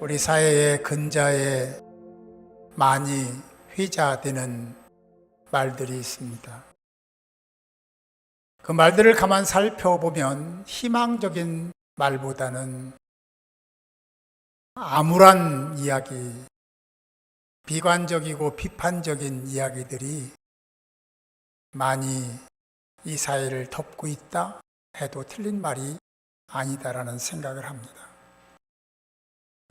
우리 사회의 근자에 많이 회자되는 말들이 있습니다. 그 말들을 가만 살펴보면 희망적인 말보다는 암울한 이야기, 비관적이고 비판적인 이야기들이 많이 이 사회를 덮고 있다 해도 틀린 말이 아니다라는 생각을 합니다.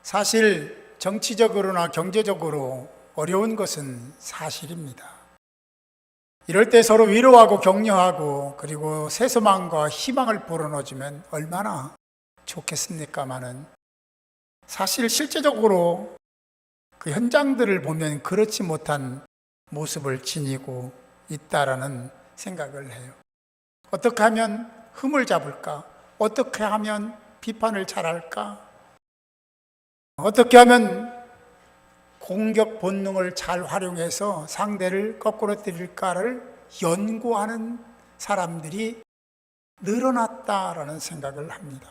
사실 정치적으로나 경제적으로 어려운 것은 사실입니다. 이럴 때 서로 위로하고 격려하고 그리고 새소망과 희망을 불어넣어주면 얼마나 좋겠습니까마는 사실 실제적으로 그 현장들을 보면 그렇지 못한 모습을 지니고 있다라는 생각을 해요. 어떻게 하면 흠을 잡을까? 어떻게 하면 비판을 잘할까? 어떻게 하면 공격 본능을 잘 활용해서 상대를 거꾸로 때릴까를 연구하는 사람들이 늘어났다라는 생각을 합니다.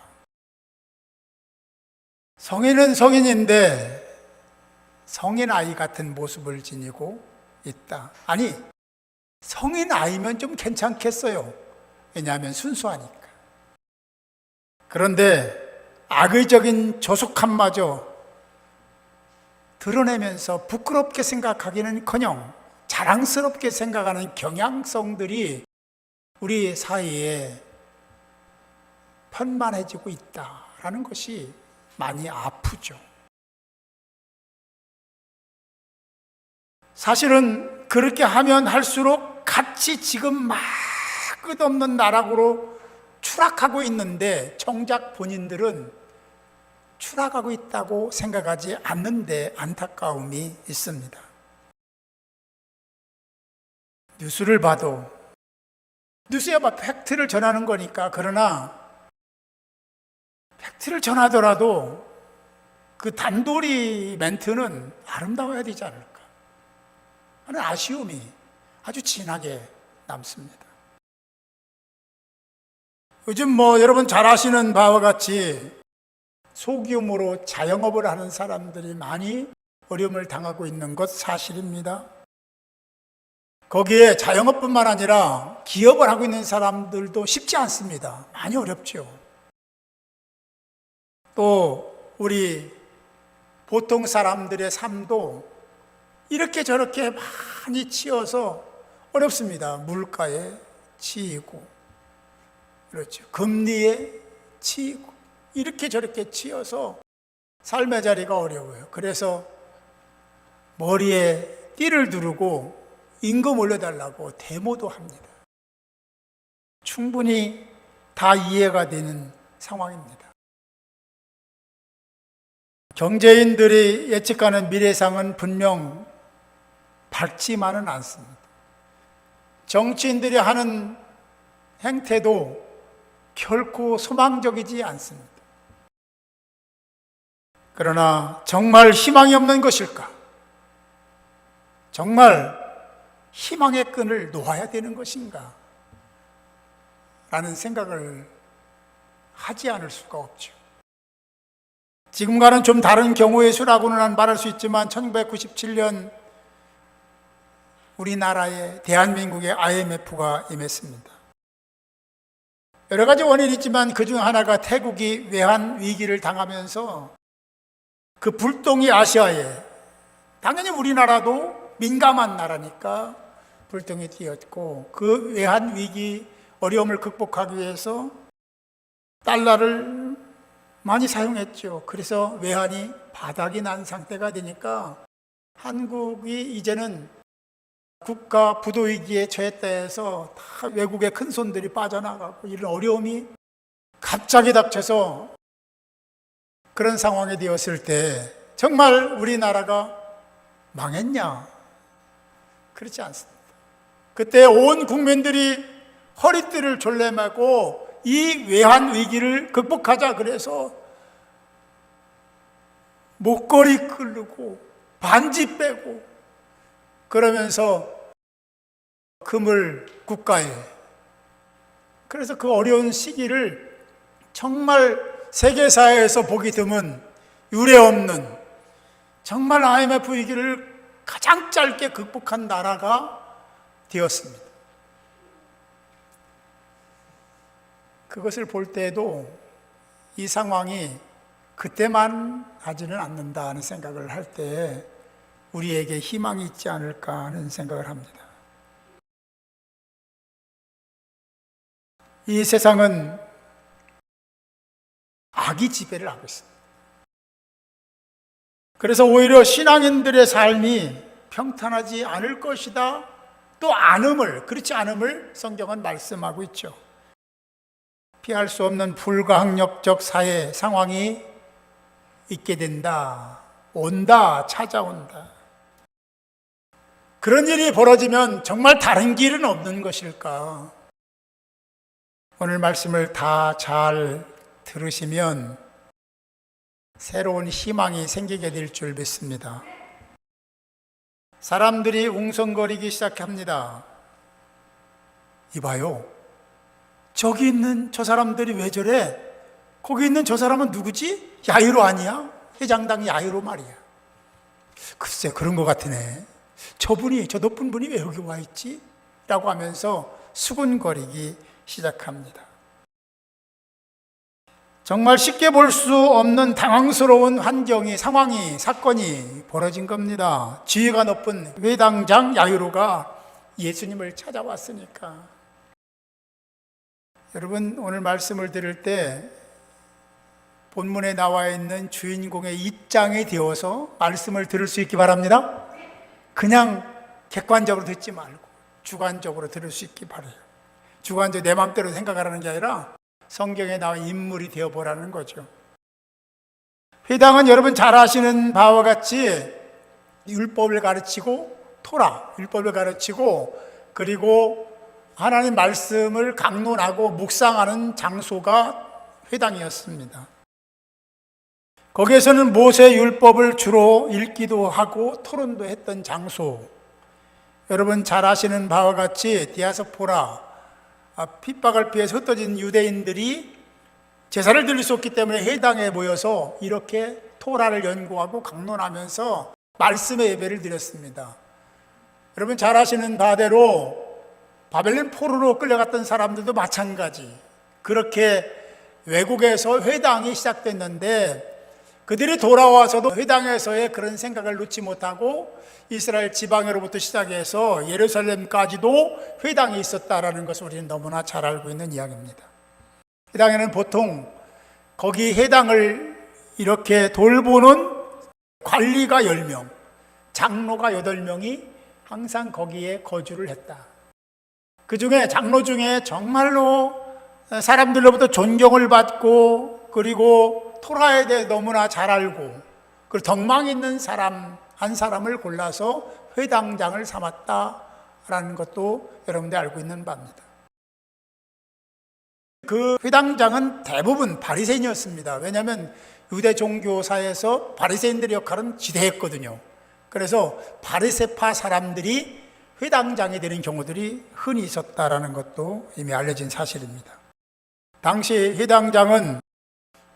성인은 성인인데 성인 아이 같은 모습을 지니고 있다. 아니, 성인 아이면 좀 괜찮겠어요. 왜냐하면 순수하니까. 그런데 악의적인 조숙함마저 드러내면서 부끄럽게 생각하기는커녕 자랑스럽게 생각하는 경향성들이 우리 사이에 편만해지고 있다라는 것이 많이 아프죠. 사실은 그렇게 하면 할수록 같이 지금 막 끝없는 나락으로 추락하고 있는데 정작 본인들은 추락하고 있다고 생각하지 않는데 안타까움이 있습니다. 뉴스를 봐도 뉴스야 팩트를 전하는 거니까 그러나 팩트를 전하더라도 그 단도리 멘트는 아름다워야 되지 않을까 하는 아쉬움이 아주 진하게 남습니다. 요즘 여러분 잘 아시는 바와 같이 소규모로 자영업을 하는 사람들이 많이 어려움을 당하고 있는 것 사실입니다. 거기에 자영업뿐만 아니라 기업을 하고 있는 사람들도 쉽지 않습니다. 많이 어렵죠. 또 우리 보통 사람들의 삶도 이렇게 저렇게 많이 치여서 어렵습니다. 물가에 치이고, 그렇죠. 금리에 치이고, 이렇게 저렇게 치여서 삶의 자리가 어려워요. 그래서 머리에 띠를 두르고 임금 올려달라고 데모도 합니다. 충분히 다 이해가 되는 상황입니다. 경제인들이 예측하는 미래상은 분명 밝지만은 않습니다. 정치인들이 하는 행태도 결코 소망적이지 않습니다. 그러나 정말 희망이 없는 것일까? 정말 희망의 끈을 놓아야 되는 것인가? 라는 생각을 하지 않을 수가 없죠. 지금과는 좀 다른 경우의 수라고는 말할 수 있지만 1997년 우리나라에 대한민국의 IMF가 임했습니다. 여러 가지 원인이 있지만 그중 하나가 태국이 외환 위기를 당하면서 그 불똥이 아시아에, 당연히 우리나라도 민감한 나라니까 불똥이 튀었고 그 외환 위기 어려움을 극복하기 위해서 달러를 많이 사용했죠. 그래서 외환이 바닥이 난 상태가 되니까 한국이 이제는 국가 부도 위기에 처했다 해서 다 외국의 큰 손들이 빠져나가고 이런 어려움이 갑자기 닥쳐서 그런 상황이 되었을 때 정말 우리나라가 망했냐? 그렇지 않습니다. 그때 온 국민들이 허리띠를 졸라매고 이 외환 위기를 극복하자 그래서 목걸이 끌고 반지 빼고 그러면서 금을 국가에, 그래서 그 어려운 시기를 정말 세계사회에서 보기 드문 유례 없는 정말 IMF 위기를 가장 짧게 극복한 나라가 되었습니다. 그것을 볼 때에도 이 상황이 그때만 하지는 않는다 하는 생각을 할 때 우리에게 희망이 있지 않을까 하는 생각을 합니다. 이 세상은 악이 지배를 하고 있습니다. 그래서 오히려 신앙인들의 삶이 평탄하지 않을 것이다, 또 그렇지 않음을 성경은 말씀하고 있죠. 피할 수 없는 불가항력적 사회 상황이 있게 된다, 찾아온다. 그런 일이 벌어지면 정말 다른 길은 없는 것일까? 오늘 말씀을 다 잘 들으시면 새로운 희망이 생기게 될 줄 믿습니다. 사람들이 웅성거리기 시작합니다. 이봐요, 저기 있는 저 사람들이 왜 저래? 거기 있는 저 사람은 누구지? 야이로 아니야? 회장당 야이로 말이야. 글쎄, 그런 것 같으네. 저 높은 분이 왜 여기 와 있지? 라고 하면서 수군거리기 시작합니다. 정말 쉽게 볼 수 없는 당황스러운 상황이, 사건이 벌어진 겁니다. 지위가 높은 회당장 야이로가 예수님을 찾아왔으니까. 여러분, 오늘 말씀을 들을 때 본문에 나와 있는 주인공의 입장이 되어서 말씀을 들을 수 있기 바랍니다. 그냥 객관적으로 듣지 말고 주관적으로 들을 수 있기 바라요. 주관적으로 내 마음대로 생각하라는 게 아니라 성경에 나온 인물이 되어보라는 거죠. 회당은 여러분 잘 아시는 바와 같이 율법을 가르치고 율법을 가르치고 그리고 하나님 말씀을 강론하고 묵상하는 장소가 회당이었습니다. 거기에서는 모세 율법을 주로 읽기도 하고 토론도 했던 장소. 여러분 잘 아시는 바와 같이 디아스포라, 핍박을 피해서 흩어진 유대인들이 제사를 드릴 수 없기 때문에 회당에 모여서 이렇게 토라를 연구하고 강론하면서 말씀의 예배를 드렸습니다. 여러분 잘 아시는 바대로 바벨론 포로로 끌려갔던 사람들도 마찬가지. 그렇게 외국에서 회당이 시작됐는데 그들이 돌아와서도 회당에서의 그런 생각을 놓지 못하고 이스라엘 지방으로부터 시작해서 예루살렘까지도 회당이 있었다라는 것을 우리는 너무나 잘 알고 있는 이야기입니다. 회당에는 보통 거기 회당을 이렇게 돌보는 관리가 10명, 장로가 8명이 항상 거기에 거주를 했다. 그 중에 장로 중에 정말로 사람들로부터 존경을 받고 그리고 토라에 대해 너무나 잘 알고 그리고 덕망 있는 사람 한 사람을 골라서 회당장을 삼았다라는 것도 여러분들이 알고 있는 바입니다. 그 회당장은 대부분 바리새인이었습니다. 왜냐하면 유대 종교사에서 바리새인들의 역할은 지대했거든요. 그래서 바리새파 사람들이 회당장이 되는 경우들이 흔히 있었다라는 것도 이미 알려진 사실입니다. 당시 회당장은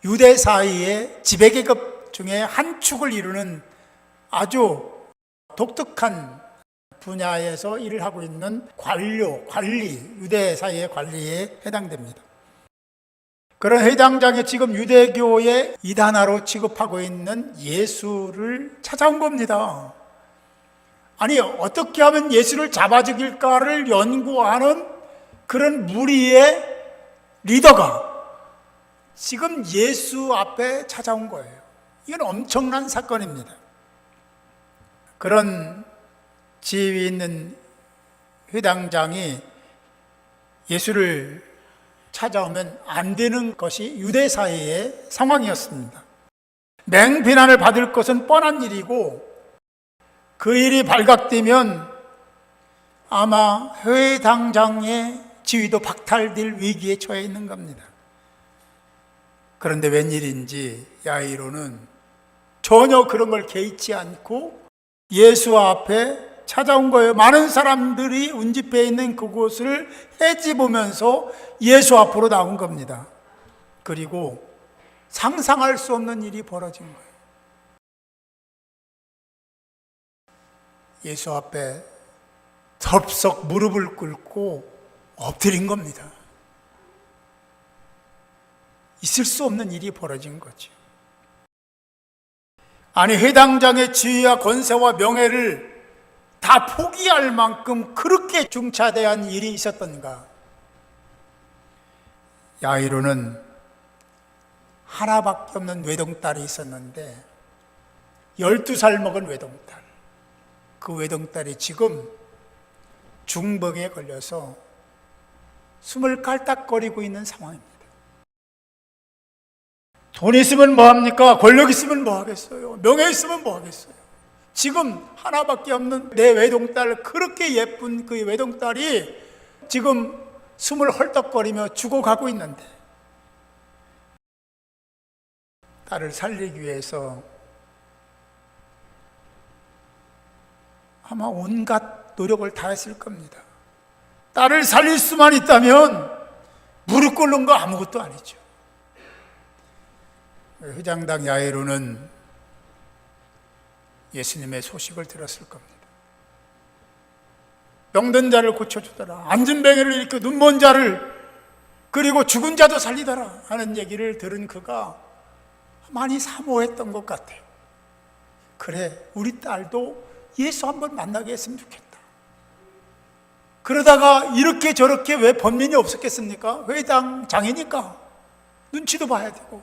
유대 사이의 지배계급 중에 한 축을 이루는 아주 독특한 분야에서 일을 하고 있는 유대 사이의 관리에 해당됩니다. 그런 회당장이 지금 유대교의 이단아로 취급하고 있는 예수를 찾아온 겁니다. 아니, 어떻게 하면 예수를 잡아 죽일까를 연구하는 그런 무리의 리더가 지금 예수 앞에 찾아온 거예요. 이건 엄청난 사건입니다. 그런 지위 있는 회당장이 예수를 찾아오면 안 되는 것이 유대 사회의 상황이었습니다. 맹비난을 받을 것은 뻔한 일이고 그 일이 발각되면 아마 회당장의 지위도 박탈될 위기에 처해 있는 겁니다. 그런데 웬일인지 야이로는 전혀 그런 걸 개의치 않고 예수 앞에 찾아온 거예요. 많은 사람들이 운집해 있는 그곳을 헤집으면서 예수 앞으로 나온 겁니다. 그리고 상상할 수 없는 일이 벌어진 거예요. 예수 앞에 덥석 무릎을 꿇고 엎드린 겁니다. 있을 수 없는 일이 벌어진 거죠. 아니, 회당장의 지위와 권세와 명예를 다 포기할 만큼 그렇게 중차대한 일이 있었던가? 야이로는 하나밖에 없는 외동딸이 있었는데 12살 먹은 외동딸, 그 외동딸이 지금 중병에 걸려서 숨을 깔딱거리고 있는 상황입니다. 돈 있으면 뭐합니까? 권력 있으면 뭐하겠어요? 명예 있으면 뭐하겠어요? 지금 하나밖에 없는 내 외동딸, 그렇게 예쁜 그 외동딸이 지금 숨을 헐떡거리며 죽어가고 있는데, 딸을 살리기 위해서 아마 온갖 노력을 다했을 겁니다. 딸을 살릴 수만 있다면 무릎 꿇는 거 아무것도 아니죠. 회장당 야이로는 예수님의 소식을 들었을 겁니다. 병든 자를 고쳐주더라, 앉은 뱅이를 일으켜 눈먼 자를, 그리고 죽은 자도 살리더라 하는 얘기를 들은 그가 많이 사모했던 것 같아요. 그래, 우리 딸도 예수 한번 만나게 했으면 좋겠다. 그러다가 이렇게 저렇게 왜 번민이 없었겠습니까? 회당장이니까 눈치도 봐야 되고,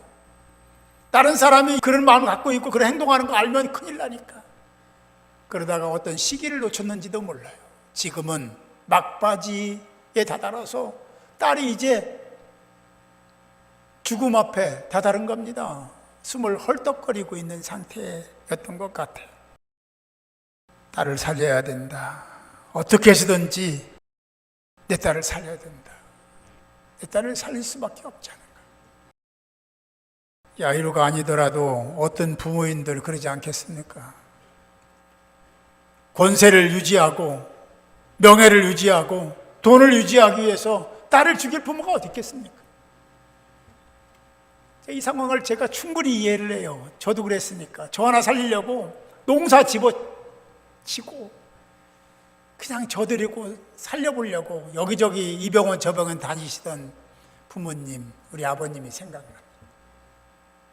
다른 사람이 그런 마음을 갖고 있고 그런 행동하는 거 알면 큰일 나니까. 그러다가 어떤 시기를 놓쳤는지도 몰라요. 지금은 막바지에 다다라서 딸이 이제 죽음 앞에 다다른 겁니다. 숨을 헐떡거리고 있는 상태였던 것 같아요. 딸을 살려야 된다. 어떻게 해서든지 내 딸을 살려야 된다. 내 딸을 살릴 수밖에 없지 않은가. 야이로가 아니더라도 어떤 부모인들 그러지 않겠습니까? 권세를 유지하고 명예를 유지하고 돈을 유지하기 위해서 딸을 죽일 부모가 어디 있겠습니까? 이 상황을 제가 충분히 이해를 해요. 저도 그랬으니까. 저 하나 살리려고 농사 집어치고 그냥 저드리고 살려보려고 여기저기 이 병원 저 병원 다니시던 부모님, 우리 아버님이 생각납니다.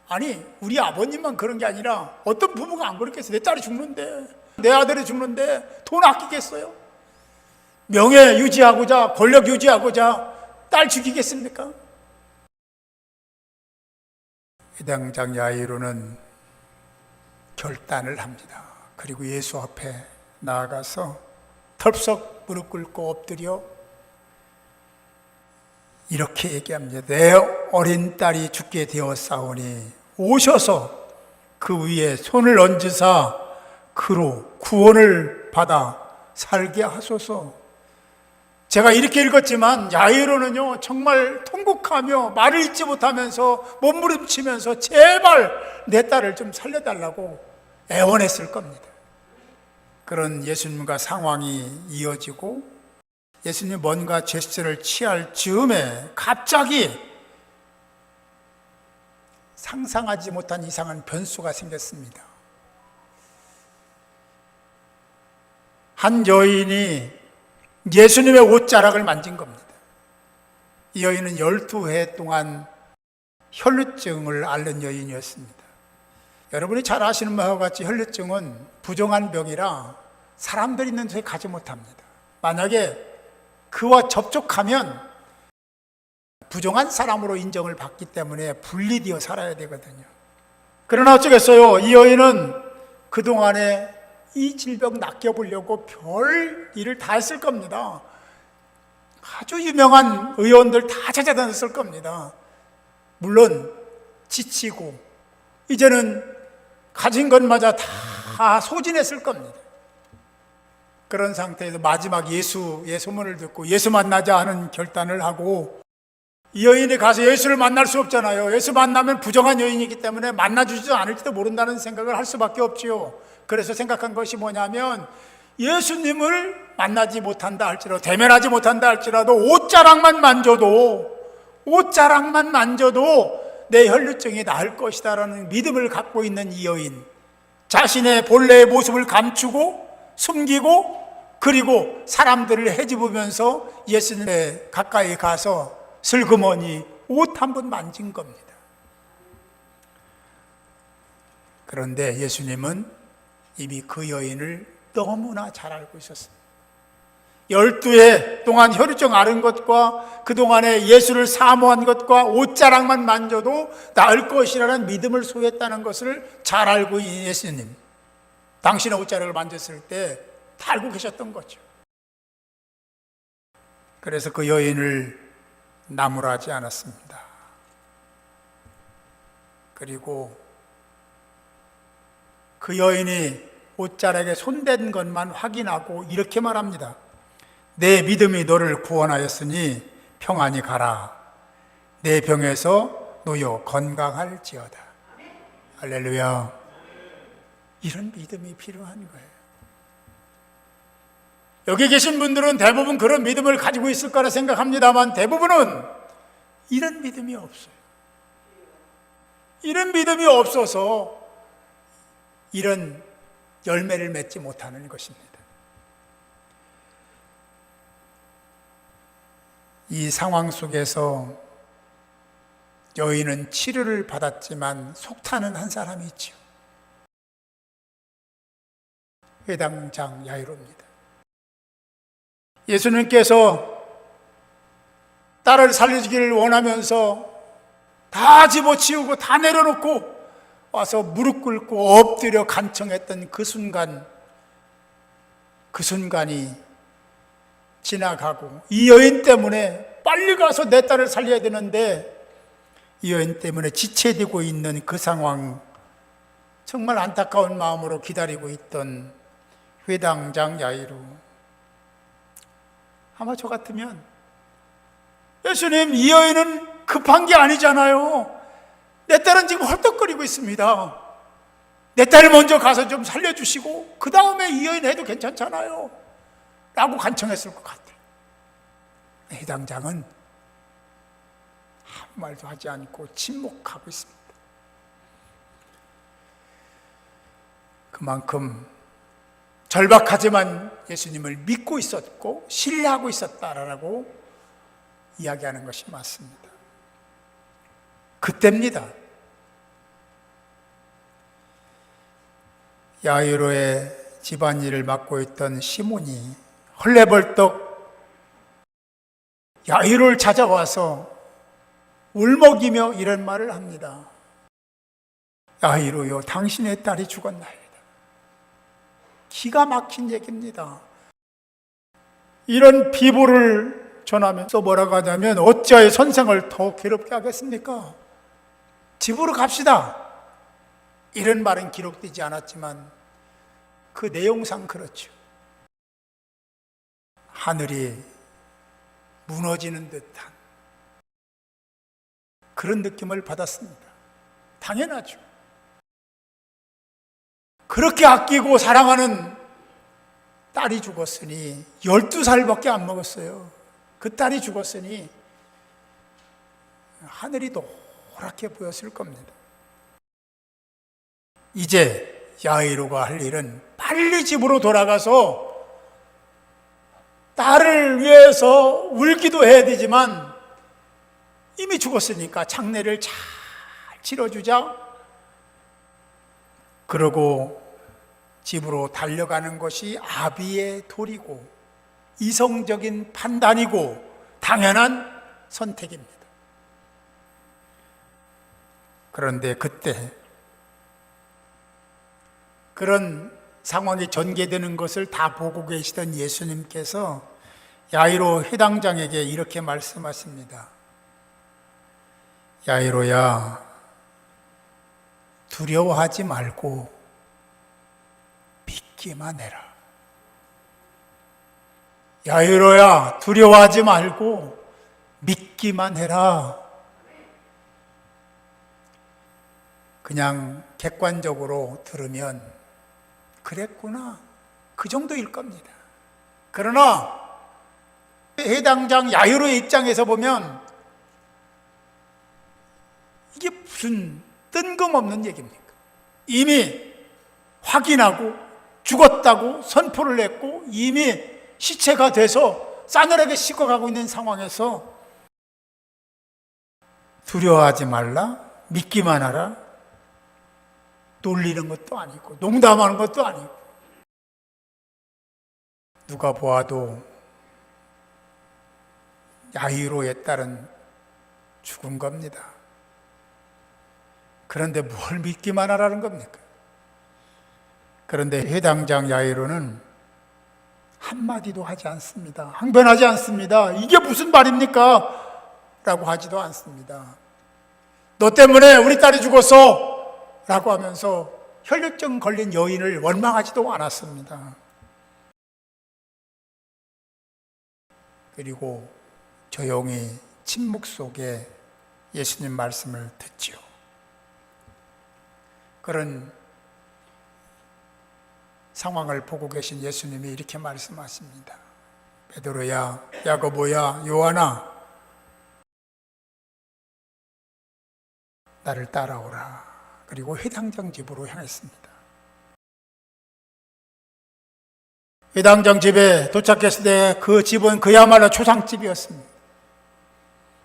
아니, 우리 아버님만 그런 게 아니라 어떤 부모가 안 그렇겠어요? 내 딸이 죽는데, 내 아들이 죽는데 돈 아끼겠어요? 명예 유지하고자, 권력 유지하고자 딸 죽이겠습니까? 회당장 야이로는 결단을 합니다. 그리고 예수 앞에 나아가서 털썩 무릎 꿇고 엎드려 이렇게 얘기합니다. 내 어린 딸이 죽게 되었사오니 오셔서 그 위에 손을 얹으사 그로 구원을 받아 살게 하소서. 제가 이렇게 읽었지만 야이로는요 정말 통곡하며 말을 잇지 못하면서 몸부림치면서 제발 내 딸을 좀 살려달라고 애원했을 겁니다. 그런 예수님과 상황이 이어지고 예수님이 뭔가 제스처를 취할 즈음에 갑자기 상상하지 못한 이상한 변수가 생겼습니다. 한 여인이 예수님의 옷자락을 만진 겁니다. 이 여인은 12해 동안 혈루증을 앓는 여인이었습니다. 여러분이 잘 아시는 바와 같이 혈루증은 부정한 병이라 사람들이 있는 곳에 가지 못합니다. 만약에 그와 접촉하면 부정한 사람으로 인정을 받기 때문에 분리되어 살아야 되거든요. 그러나 어쩌겠어요. 이 여인은 그동안에 이 질병 낚여보려고 별 일을 다 했을 겁니다. 아주 유명한 의원들 다 찾아다녔을 겁니다. 물론 지치고 이제는 가진 것마저 다 소진했을 겁니다. 그런 상태에서 마지막 예수의 소문을 듣고 예수 만나자 하는 결단을 하고, 이 여인이 가서 예수를 만날 수 없잖아요. 예수 만나면 부정한 여인이기 때문에 만나주지도 않을지도 모른다는 생각을 할 수밖에 없지요. 그래서 생각한 것이 뭐냐면 예수님을 만나지 못한다 할지라도, 대면하지 못한다 할지라도 옷자락만 만져도 내 혈루증이 나을 것이다라는 믿음을 갖고 있는 이 여인, 자신의 본래의 모습을 감추고 숨기고 그리고 사람들을 헤집으면서 예수님의 가까이 가서 슬그머니 옷 한 번 만진 겁니다. 그런데 예수님은 이미 그 여인을 너무나 잘 알고 있었습니다. 12해 동안 혈루증 앓은 것과 그동안에 예수를 사모한 것과 옷자락만 만져도 나을 것이라는 믿음을 소유했다는 것을 잘 알고 있는 예수님, 당신의 옷자락을 만졌을 때 다 알고 계셨던 거죠. 그래서 그 여인을 나무라지 않았습니다. 그리고 그 여인이 옷자락에 손댄 것만 확인하고 이렇게 말합니다. 내 믿음이 너를 구원하였으니 평안히 가라. 내 병에서 놓여 건강할지어다. 할렐루야. 이런 믿음이 필요한 거예요. 여기 계신 분들은 대부분 그런 믿음을 가지고 있을 거라 생각합니다만 대부분은 이런 믿음이 없어요. 이런 믿음이 없어서 이런 열매를 맺지 못하는 것입니다. 이 상황 속에서 여인은 치료를 받았지만 속타는 한 사람이 있죠. 회당장 야이로입니다. 예수님께서 딸을 살려주기를 원하면서 다 집어치우고 다 내려놓고 와서 무릎 꿇고 엎드려 간청했던 그 순간이 지나가고 이 여인 때문에 빨리 가서 내 딸을 살려야 되는데 이 여인 때문에 지체되고 있는 그 상황, 정말 안타까운 마음으로 기다리고 있던 회당장 야이로, 아마 저 같으면 예수님, 이 여인은 급한 게 아니잖아요. 내 딸은 지금 헐떡거리고 있습니다. 내 딸을 먼저 가서 좀 살려주시고 그 다음에 이 여인 해도 괜찮잖아요 라고 간청했을 것 같아요. 회당장은 아무 말도 하지 않고 침묵하고 있습니다. 그만큼 절박하지만 예수님을 믿고 있었고 신뢰하고 있었다라고 이야기하는 것이 맞습니다. 그때입니다. 야이로의 집안일을 맡고 있던 시몬이 헐레벌떡 야이로를 찾아와서 울먹이며 이런 말을 합니다. 야이로요, 당신의 딸이 죽었나이다. 기가 막힌 얘기입니다. 이런 비보를 전하면서 뭐라고 하냐면, 어찌하여 선생을 더 괴롭게 하겠습니까? 집으로 갑시다. 이런 말은 기록되지 않았지만 그 내용상 그렇죠. 하늘이 무너지는 듯한 그런 느낌을 받았습니다. 당연하죠. 그렇게 아끼고 사랑하는 딸이 죽었으니, 12살밖에 안 먹었어요. 그 딸이 죽었으니 하늘이 노랗게 보였을 겁니다. 이제 야이로가 할 일은 빨리 집으로 돌아가서 딸을 위해서 울기도 해야 되지만 이미 죽었으니까 장례를 잘 치러주자. 그러고 집으로 달려가는 것이 아비의 도리고 이성적인 판단이고 당연한 선택입니다. 그런데 그때 그런 상황이 전개되는 것을 다 보고 계시던 예수님께서 야이로 회당장에게 이렇게 말씀하십니다. 야이로야, 두려워하지 말고 믿기만 해라. 야이로야, 두려워하지 말고 믿기만 해라. 그냥 객관적으로 들으면 그랬구나, 그 정도일 겁니다. 그러나 해당장 야이로의 입장에서 보면 이게 무슨 뜬금없는 얘기입니까? 이미 확인하고 죽었다고 선포를 했고 이미 시체가 돼서 싸늘하게 식어가고 있는 상황에서 두려워하지 말라, 믿기만 하라, 놀리는 것도 아니고 농담하는 것도 아니고 누가 보아도 야이로에 따른 죽은 겁니다. 그런데 뭘 믿기만 하라는 겁니까? 그런데 해당장 야이로는 한마디도 하지 않습니다. 항변하지 않습니다. 이게 무슨 말입니까? 라고 하지도 않습니다. 너 때문에 우리 딸이 죽었어! 라고 하면서 혈류증 걸린 여인을 원망하지도 않았습니다. 그리고 조용히 침묵 속에 예수님 말씀을 듣지요. 그런 상황을 보고 계신 예수님이 이렇게 말씀하십니다. 베드로야, 야고보야, 요한아, 나를 따라오라. 그리고 회당장 집으로 향했습니다. 회당장 집에 도착했을 때 그 집은 그야말로 초상집이었습니다.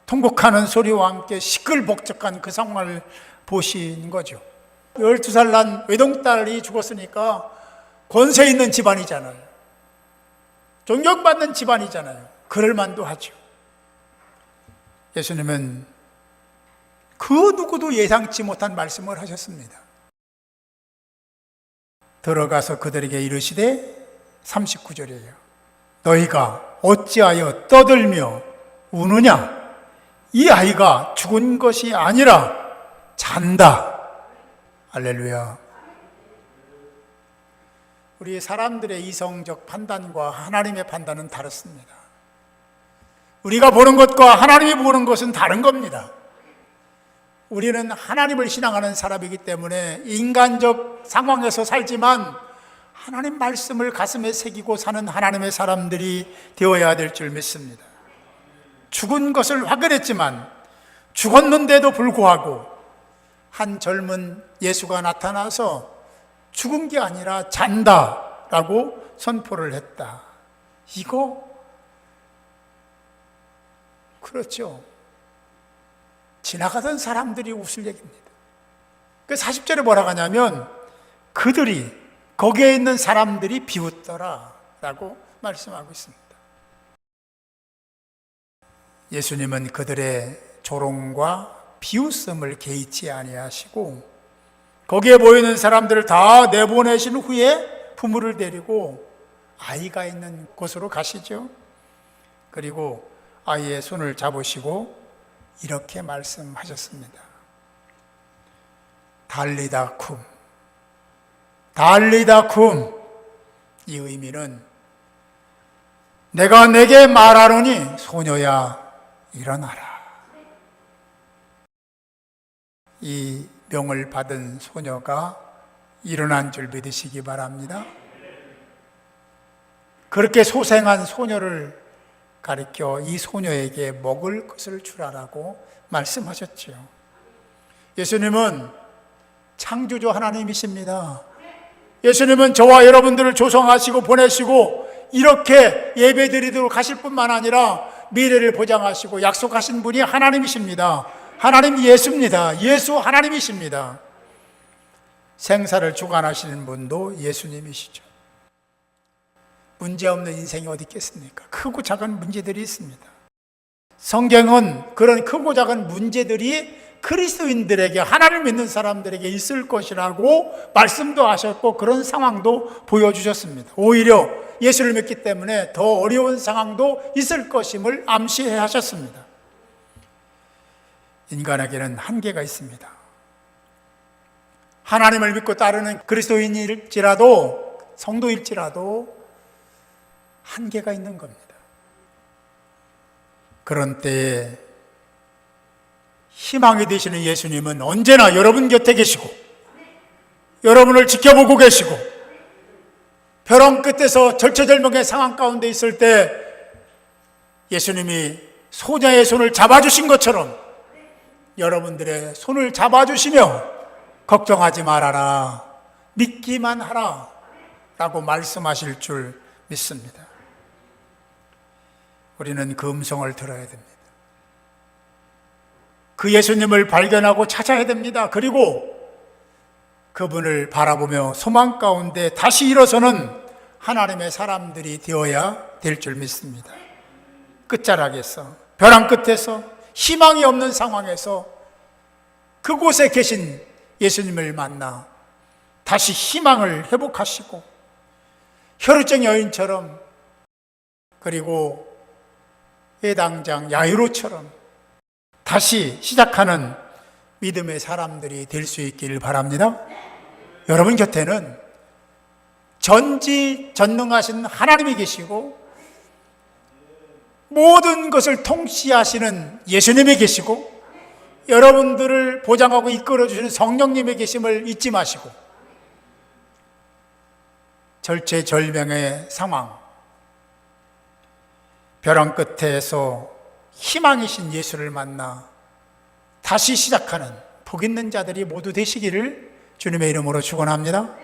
통곡하는 소리와 함께 시끌벅적한 그 상황을 보신 거죠. 12살 난 외동딸이 죽었으니까 권세 있는 집안이잖아요. 존경받는 집안이잖아요. 그럴 만도 하죠. 예수님은 그 누구도 예상치 못한 말씀을 하셨습니다. 들어가서 그들에게 이르시되 39절이에요. 너희가 어찌하여 떠들며 우느냐? 이 아이가 죽은 것이 아니라 잔다. 할렐루야. 우리 사람들의 이성적 판단과 하나님의 판단은 다릅니다. 우리가 보는 것과 하나님이 보는 것은 다른 겁니다. 우리는 하나님을 신앙하는 사람이기 때문에 인간적 상황에서 살지만 하나님 말씀을 가슴에 새기고 사는 하나님의 사람들이 되어야 될 줄 믿습니다. 죽은 것을 확인했지만 죽었는데도 불구하고 한 젊은 예수가 나타나서 죽은 게 아니라 잔다라고 선포를 했다. 이거 그렇죠. 지나가던 사람들이 웃을 얘기입니다. 그 40절에 뭐라고 하냐면 그들이 거기에 있는 사람들이 비웃더라 라고 말씀하고 있습니다. 예수님은 그들의 조롱과 비웃음을 개의치 아니하시고 거기에 모이는 사람들을 다 내보내신 후에 부모를 데리고 아이가 있는 곳으로 가시죠. 그리고 아이의 손을 잡으시고 이렇게 말씀하셨습니다. 달리다 쿰. 달리다 쿰. 이 의미는 내가 내게 말하노니 소녀야 일어나라. 이 명을 받은 소녀가 일어난 줄 믿으시기 바랍니다. 그렇게 소생한 소녀를 가리켜 이 소녀에게 먹을 것을 주라라고 말씀하셨죠. 예수님은 창조주 하나님이십니다. 예수님은 저와 여러분들을 조성하시고 보내시고 이렇게 예배드리도록 하실 뿐만 아니라 미래를 보장하시고 약속하신 분이 하나님이십니다. 하나님 예수입니다. 예수 하나님이십니다. 생사를 주관하시는 분도 예수님이시죠. 문제없는 인생이 어디 있겠습니까? 크고 작은 문제들이 있습니다. 성경은 그런 크고 작은 문제들이 그리스도인들에게, 하나님을 믿는 사람들에게 있을 것이라고 말씀도 하셨고 그런 상황도 보여주셨습니다. 오히려 예수를 믿기 때문에 더 어려운 상황도 있을 것임을 암시해 하셨습니다. 인간에게는 한계가 있습니다. 하나님을 믿고 따르는 그리스도인일지라도 성도일지라도 한계가 있는 겁니다. 그런 때에 희망이 되시는 예수님은 언제나 여러분 곁에 계시고 여러분을 지켜보고 계시고 벼랑 끝에서 절체절명의 상황 가운데 있을 때 예수님이 소녀의 손을 잡아주신 것처럼 여러분들의 손을 잡아주시며 걱정하지 말아라, 믿기만 하라, 라고 말씀하실 줄 믿습니다. 우리는 그 음성을 들어야 됩니다. 그 예수님을 발견하고 찾아야 됩니다. 그리고 그분을 바라보며 소망 가운데 다시 일어서는 하나님의 사람들이 되어야 될 줄 믿습니다. 끝자락에서, 벼랑 끝에서, 희망이 없는 상황에서 그곳에 계신 예수님을 만나 다시 희망을 회복하시고 혈루증 여인처럼, 그리고 예당장 야이로처럼 다시 시작하는 믿음의 사람들이 될 수 있기를 바랍니다. 여러분 곁에는 전지전능하신 하나님이 계시고 모든 것을 통치하시는 예수님이 계시고 여러분들을 보장하고 이끌어주시는 성령님의 계심을 잊지 마시고 절체절명의 상황, 벼랑 끝에서 희망이신 예수를 만나 다시 시작하는 복 있는 자들이 모두 되시기를 주님의 이름으로 축원합니다.